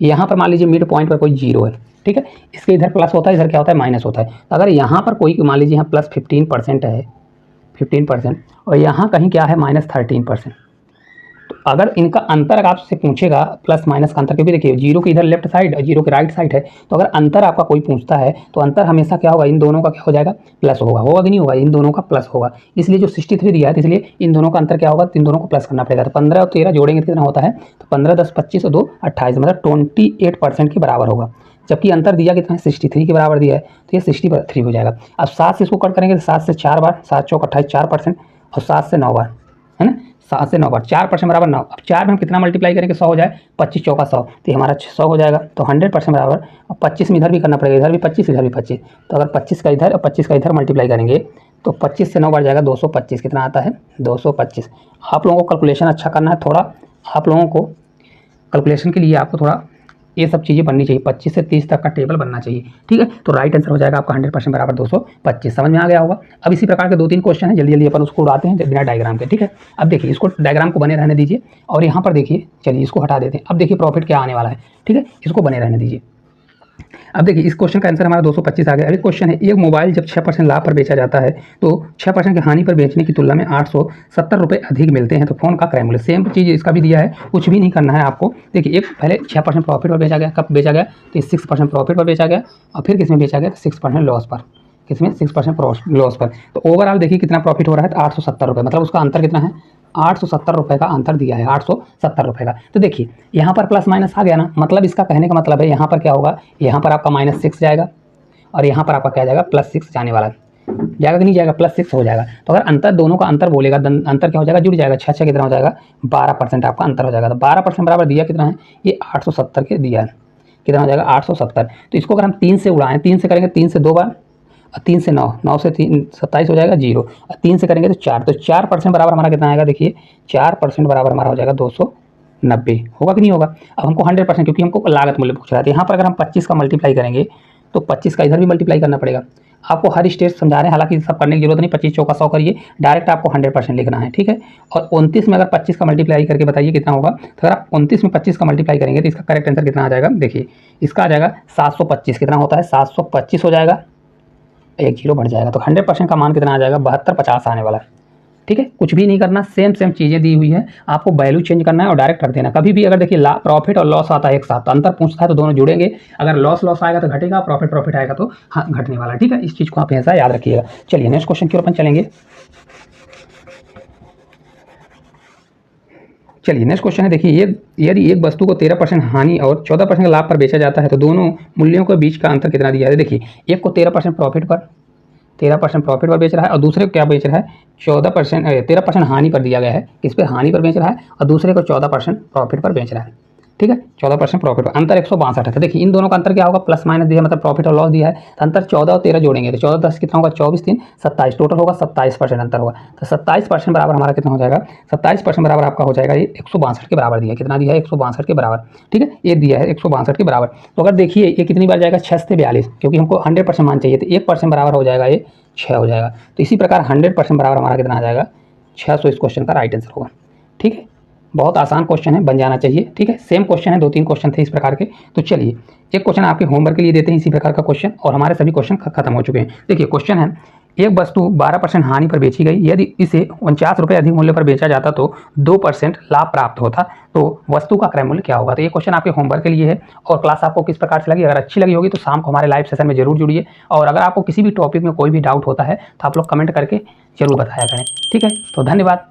यहाँ पर मान लीजिए मिड पॉइंट पर कोई 0 है, ठीक है। इसके इधर प्लस होता है, इधर क्या होता है माइनस होता है। तो अगर यहाँ पर कोई मान लीजिए यहाँ प्लस 15% है, 15%, और यहाँ कहीं क्या है माइनस 13%, तो अगर इनका अंतर आपसे पूछेगा प्लस माइनस का अंतर, क्योंकि देखिए 0 के इधर लेफ्ट साइड और 0 के राइट साइड है, तो अगर अंतर आपका कोई पूछता है तो अंतर हमेशा क्या होगा, इन दोनों का क्या हो जाएगा प्लस होगा, होगा कि नहीं होगा, इन दोनों का प्लस होगा। इसलिए जो 63 दिया है, इसलिए इन दोनों का अंतर क्या होगा, इन दोनों को प्लस करना पड़ेगा। तो 15 और 13 जोड़ेंगे कितना होता है, तो 15 10 25 और 2 28, मतलब 28% के बराबर होगा। जबकि अंतर दिया कितना है 63 के बराबर दिया है, तो ये 63 हो जाएगा। अब 7 से इसको कट करेंगे तो 7 से 4 बार, 7 चौक 28, 4%, और 7 से 9 बार, है ना, 7 से 9 बार, 4% बराबर 9। अब 4 में हम कितना मल्टीप्लाई करेंगे 100 हो जाए, 25 चौका 100, तो हमारा 100 हो जाएगा। तो 100% बराबर। अब 25 में इधर भी करना पड़ेगा, इधर भी 25 इधर भी 25, तो अगर 25 का इधर और 25 का इधर मल्टीप्लाई करेंगे तो 25 से 9 बार जाएगा 225, कितना आता है 225। आप लोगों को कैलकुलेशन अच्छा करना है थोड़ा, आप लोगों को कैलकुलेशन के लिए आपको थोड़ा ये सब चीज़ें बननी चाहिए, 25 से 30 तक का टेबल बनना चाहिए, ठीक है। तो राइट आंसर हो जाएगा आपका 100% बराबर 225। समझ में आ गया होगा। अब इसी प्रकार के 2-3 क्वेश्चन है, जल्दी जल्दी अपन उसको उड़ाते हैं बिना डायग्राम के, ठीक है। अब देखिए इसको डायग्राम को बने रहने दीजिए और यहाँ पर देखिए, चलिए इसको हटा देते हैं। अब देखिए प्रॉफिट क्या आने वाला है, ठीक है, इसको बने रहने दीजिए। अब देखिए इस क्वेश्चन का आंसर हमारा 225 आ गया। अभी क्वेश्चन है, एक मोबाइल जब 6% लाभ पर बेचा जाता है तो 6% की हानि पर बेचने की तुलना में 870 रुपये अधिक मिलते हैं, तो फोन का क्रय मूल्य। सेम चीज़ इसका भी दिया है, कुछ भी नहीं करना है आपको। देखिए एक पहले 6% प्रॉफिट पर बेचा गया, कब बेचा गया, तो 6% प्रॉफिट पर बेचा गया, और फिर किसमें बेचा गया, तो 6% लॉस पर, किसमें 6% लॉस पर। तो ओवरऑल देखिए कितना प्रॉफिट हो रहा है, तो 870 रुपये, मतलब उसका अंतर कितना है 870 रुपये का अंतर दिया है, 870 रुपये का। तो देखिए यहाँ पर प्लस माइनस आ गया ना, मतलब इसका कहने का मतलब है यहाँ पर क्या होगा, यहाँ पर आपका -6 जाएगा और यहाँ पर आपका क्या जाएगा +6 जाने वाला जाएगा कि नहीं जाएगा, +6 हो जाएगा। तो अगर अंतर दोनों का अंतर बोलेगा, अंतर क्या हो जाएगा, जुड़ जाएगा, 6 कितना हो जाएगा 12% आपका अंतर हो जाएगा। तो 12% बराबर दिया कितना है, ये 870 के दिया है, कितना हो जाएगा 870। तो इसको अगर हम 3 से उड़ाएं, 3 से करेंगे 3 से 2 बार, और 3 से 9, 9 से 3 27 हो जाएगा 0, और 3 से करेंगे तो 4, तो 4% बराबर हमारा कितना आएगा, देखिए 4% बराबर हमारा हो जाएगा 290, होगा कि नहीं होगा। अब हमको 100%, क्योंकि हमको लागत मूल्य पूछ रहा है, यहाँ पर अगर हम 25 का मल्टीप्लाई करेंगे तो 25 का इधर भी मल्टीप्लाई करना पड़ेगा। आपको हर स्टेज समझा रहे हैं, हालांकि सब करने की जरूरत नहीं, 25 चौका 100 करिए, डायरेक्ट आपको 100% लिखना है, ठीक है। और 29 में अगर 25 का मल्टीप्लाई करके बताइए कितना होगा, तो अगर आप 29 में 25 का मल्टीप्लाई करेंगे तो इसका करेक्ट आंसर कितना आ जाएगा, देखिए इसका आ जाएगा 725, कितना होता है 725 हो जाएगा, एक 0 बढ़ जाएगा। तो 100% का मान कितना आ जाएगा 7250 आने वाला है, ठीक है। कुछ भी नहीं करना, सेम चीज़ें दी हुई है, आपको वैल्यू चेंज करना है और डायरेक्ट रख देना। कभी भी अगर देखिए प्रॉफिट और लॉस आता है एक साथ, तो अंतर पूछता है तो दोनों जुड़ेंगे, अगर लॉस आएगा तो घटेगा, प्रॉफिट आएगा तो हाँ घटने वाला, ठीक है। इस चीज़ को आप ऐसा याद रखिएगा। चलिए नेक्स्ट क्वेश्चन की ओर अपन चलेंगे। चलिए नेक्स्ट क्वेश्चन है, देखिए यदि एक वस्तु को 13% हानि और 14% लाभ पर बेचा जाता है तो दोनों मूल्यों के बीच का अंतर कितना दिया है। देखिए एक को 13% प्रॉफिट पर बेच रहा है और दूसरे को क्या बेच रहा है 13% हानि पर दिया गया है, किस पे हानि पर बेच रहा है, और दूसरे को 14% प्रॉफिट पर बेच रहा है। ठीक है, 14% प्रॉफिट, अंतर 162 है। देखिए इन दोनों का अंतर क्या होगा, प्लस माइनस दिया मतलब प्रॉफिट और लॉस दिया है, तो अंतर 14 और 13 जोड़ेंगे तो 14 10 कितना होगा, 24 3 27, टोटल होगा 27% अंतर होगा। तो 27% बराबर हमारा कितना हो जाएगा, 27% बराबर आपका हो जाएगा ये 162 के बराबर दिया है। कितना दिया है, 162 के बराबर, ठीक है, ये दिया है 162 के बराबर। तो अगर देखिए ये कितनी बार जाएगा, 6 से 42, क्योंकि हमको 100% मान चाहिए, तो 1% बराबर हो जाएगा ये 6 हो जाएगा। तो इसी प्रकार 100% बराबर हमारा कितना आ जाएगा, 600 इस क्वेश्चन का राइट आंसर होगा। ठीक है, बहुत आसान क्वेश्चन है, बन जाना चाहिए। ठीक है, सेम क्वेश्चन है, 2-3 क्वेश्चन थे इस प्रकार के। तो चलिए एक क्वेश्चन आपके होमवर्क के लिए देते हैं इसी प्रकार का क्वेश्चन, और हमारे सभी क्वेश्चन खत्म हो चुके हैं। देखिए क्वेश्चन है, एक वस्तु 12% हानि पर बेची गई, यदि इसे 49 रुपये अधिक मूल्य पर बेचा जाता तो 2% लाभ प्राप्त होता, तो वस्तु का क्रय मूल्य क्या होगा। तो ये क्वेश्चन आपके होमवर्क के लिए है। और क्लास आपको किस प्रकार से लगी, अगर अच्छी लगी होगी तो शाम को हमारे लाइव सेशन में जरूर जुड़िए। और अगर आपको किसी भी टॉपिक में कोई भी डाउट होता है तो आप लोग कमेंट करके जरूर बताया करें। ठीक है, तो धन्यवाद।